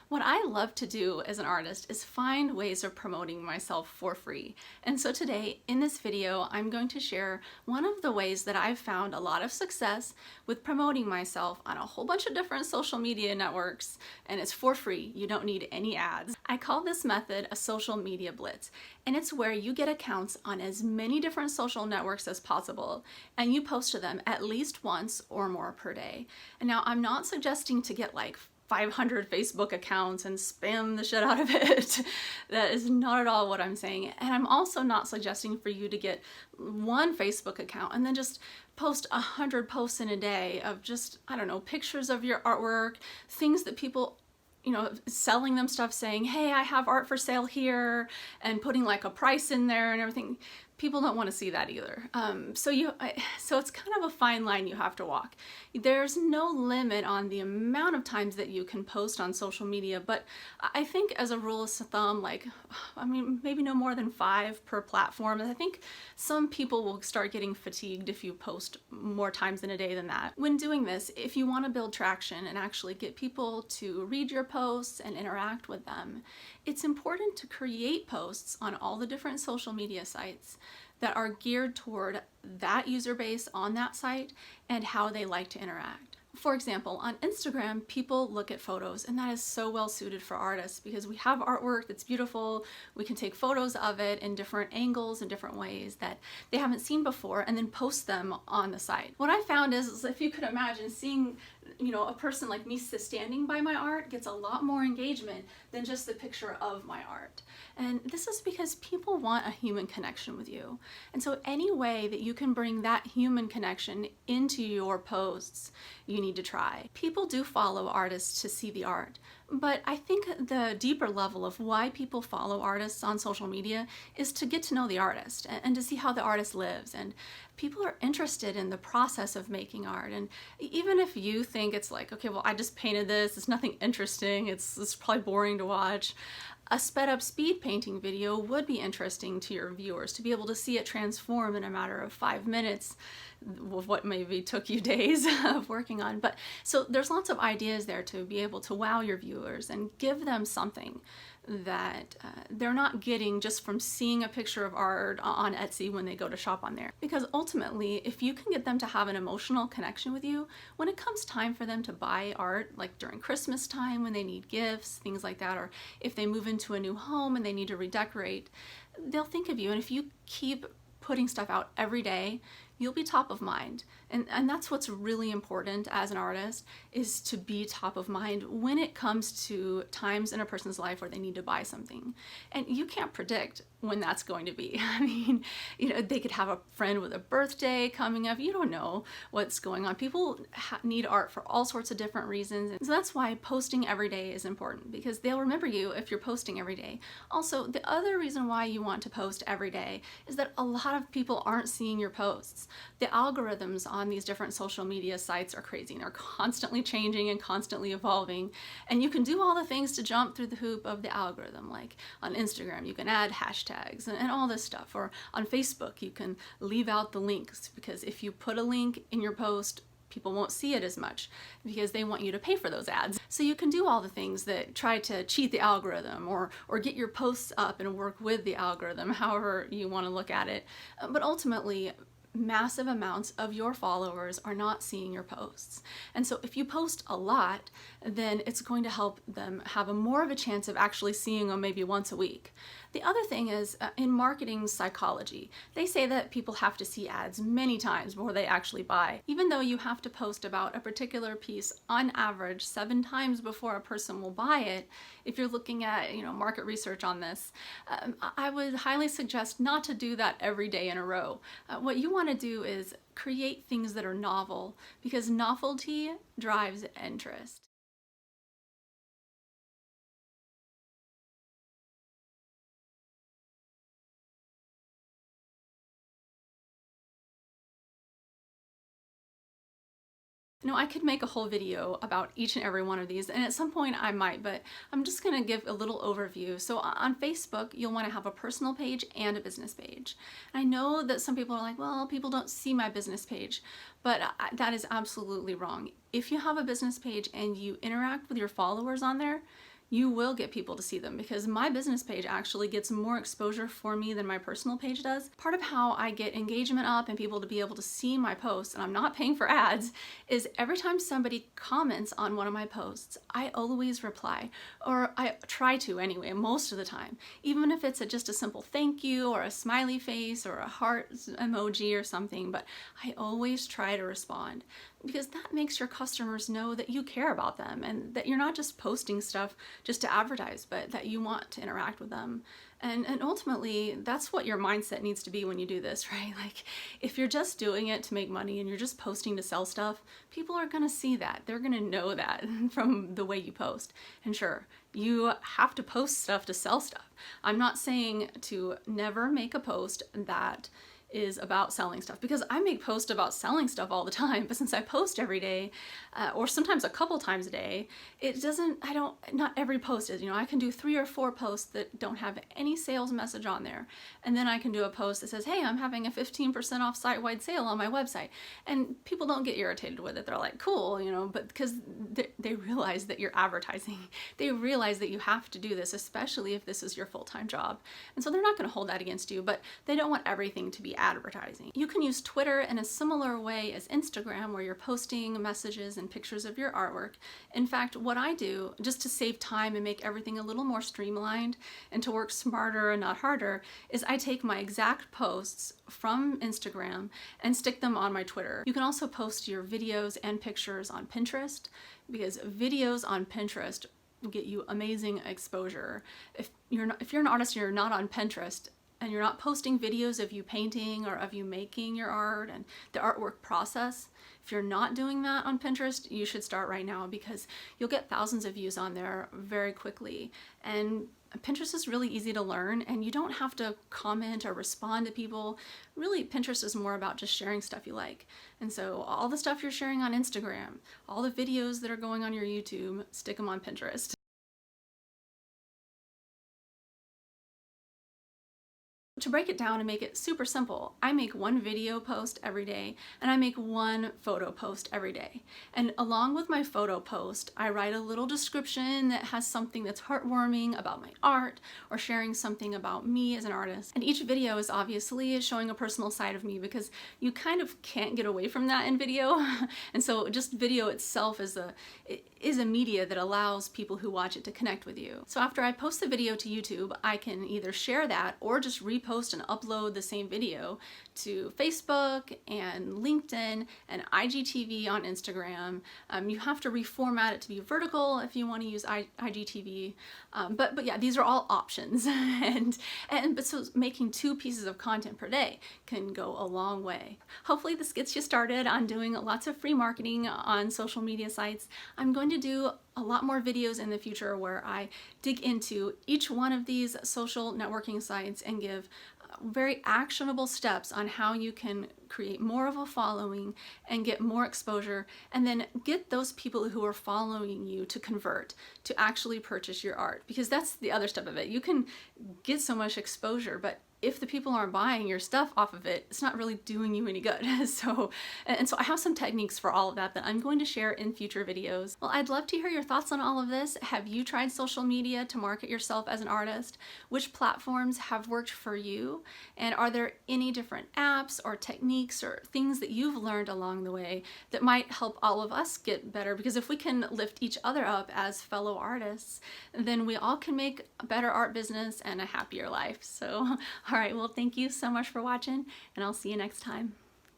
What I love to do as an artist is find ways of promoting myself for free. And so today in this video, I'm going to share one of the ways that I've found a lot of success with promoting myself on a whole bunch of different social media networks, and it's for free. You don't need any ads. I call this method a social media blitz, and it's where you get accounts on as many different social networks as possible, and you post to them at least once or more per day. And now I'm not suggesting to get like 500 Facebook accounts and spam the shit out of it. That is not at all what I'm saying. And I'm also not suggesting for you to get one Facebook account and then just post 100 posts in a day of just, I don't know, pictures of your artwork, things that people, selling them stuff saying, hey, I have art for sale here, and putting like a price in there and everything. People don't want to see that either. So it's kind of a fine line you have to walk. There's no limit on the amount of times that you can post on social media, but I think as a rule of thumb, maybe no more than 5 per platform. I think some people will start getting fatigued if you post more times in a day than that. When doing this, if you want to build traction and actually get people to read your posts and interact with them, it's important to create posts on all the different social media sites that are geared toward that user base on that site and how they like to interact. For example, on Instagram, people look at photos, and that is so well suited for artists because we have artwork that's beautiful. We can take photos of it in different angles and different ways that they haven't seen before and then post them on the site. What I found is if you could imagine seeing a person like me standing by my art gets a lot more engagement than just the picture of my art. And this is because people want a human connection with you. And so any way that you can bring that human connection into your posts, you need to try. People do follow artists to see the art, but I think the deeper level of why people follow artists on social media is to get to know the artist and to see how the artist lives. And people are interested in the process of making art. And even if you think it's like, okay, well, I just painted this, it's nothing interesting, it's probably boring to watch, a sped up speed painting video would be interesting to your viewers to be able to see it transform in a matter of 5 minutes of what maybe took you days of working on. But so there's lots of ideas there to be able to wow your viewers and give them something that they're not getting just from seeing a picture of art on Etsy when they go to shop on there. Because ultimately, if you can get them to have an emotional connection with you, when it comes time for them to buy art, like during Christmas time when they need gifts, things like that, or if they move into a new home and they need to redecorate, they'll think of you. And if you keep putting stuff out every day, you'll be top of mind. And that's what's really important as an artist, is to be top of mind when it comes to times in a person's life where they need to buy something. And you can't predict when that's going to be. I mean, they could have a friend with a birthday coming up. You don't know what's going on. People need art for all sorts of different reasons. And so that's why posting every day is important, because they'll remember you if you're posting every day. Also, the other reason why you want to post every day is that a lot of people aren't seeing your posts. The algorithms on these different social media sites are crazy. They're constantly changing and constantly evolving. And you can do all the things to jump through the hoop of the algorithm. Like on Instagram, you can add hashtags and all this stuff. Or on Facebook, you can leave out the links, because if you put a link in your post, people won't see it as much because they want you to pay for those ads. So you can do all the things that try to cheat the algorithm or get your posts up and work with the algorithm, however you want to look at it. But ultimately, massive amounts of your followers are not seeing your posts. And so if you post a lot, then it's going to help them have more of a chance of actually seeing them maybe once a week. The other thing is, in marketing psychology, they say that people have to see ads many times before they actually buy. Even though you have to post about a particular piece on average 7 times before a person will buy it, if you're looking at market research on this, I would highly suggest not to do that every day in a row. What you want to do is create things that are novel, because novelty drives interest. I could make a whole video about each and every one of these, and at some point I might, but I'm just going to give a little overview. So on Facebook, you'll want to have a personal page and a business page. And I know that some people are like, well, people don't see my business page, but that is absolutely wrong. If you have a business page and you interact with your followers on there, you will get people to see them, because my business page actually gets more exposure for me than my personal page does. Part of how I get engagement up and people to be able to see my posts, and I'm not paying for ads, is every time somebody comments on one of my posts, I always reply, or I try to anyway, most of the time. Even if it's just a simple thank you or a smiley face or a heart emoji or something, but I always try to respond, because that makes your customers know that you care about them and that you're not just posting stuff just to advertise, but that you want to interact with them. And ultimately, that's what your mindset needs to be when you do this, right? Like, if you're just doing it to make money and you're just posting to sell stuff, people are gonna see that. They're gonna know that from the way you post. And sure, you have to post stuff to sell stuff. I'm not saying to never make a post that is about selling stuff, because I make posts about selling stuff all the time, but since I post every day, or sometimes a couple times a day, not every post is, I can do 3 or 4 posts that don't have any sales message on there. And then I can do a post that says, hey, I'm having a 15% off site-wide sale on my website. And people don't get irritated with it. They're like, cool, but because they realize that you're advertising. They realize that you have to do this, especially if this is your full-time job. And so they're not going to hold that against you, but they don't want everything to be advertising. You can use Twitter in a similar way as Instagram, where you're posting messages and pictures of your artwork. In fact, what I do, just to save time and make everything a little more streamlined and to work smarter and not harder, is I take my exact posts from Instagram and stick them on my Twitter. You can also post your videos and pictures on Pinterest, because videos on Pinterest get you amazing exposure. If you're an artist and you're not on Pinterest, and you're not posting videos of you painting or of you making your art and the artwork process, if you're not doing that on Pinterest, you should start right now, because you'll get thousands of views on there very quickly. And Pinterest is really easy to learn, and you don't have to comment or respond to people. Really, Pinterest is more about just sharing stuff you like. And so all the stuff you're sharing on Instagram, all the videos that are going on your YouTube, stick them on Pinterest. To break it down and make it super simple, I make 1 video post every day, and I make 1 photo post every day. And along with my photo post, I write a little description that has something that's heartwarming about my art, or sharing something about me as an artist. And each video is obviously showing a personal side of me, because you kind of can't get away from that in video. And so just video itself is a media that allows people who watch it to connect with you. So after I post the video to YouTube, I can either share that or just repost and upload the same video to Facebook and LinkedIn and IGTV on Instagram. You have to reformat it to be vertical if you want to use IGTV. But yeah, these are all options. But so making 2 pieces of content per day can go a long way. Hopefully this gets you started on doing lots of free marketing on social media sites. I'm going to do a lot more videos in the future where I dig into each one of these social networking sites and give very actionable steps on how you can create more of a following and get more exposure, and then get those people who are following you to convert, to actually purchase your art. Because that's the other step of it. You can get so much exposure, but if the people aren't buying your stuff off of it, it's not really doing you any good. So I have some techniques for all of that I'm going to share in future videos. Well, I'd love to hear your thoughts on all of this. Have you tried social media to market yourself as an artist? Which platforms have worked for you? And are there any different apps or techniques or things that you've learned along the way that might help all of us get better? Because if we can lift each other up as fellow artists, then we all can make a better art business and a happier life. So all right, well, thank you so much for watching, and I'll see you next time.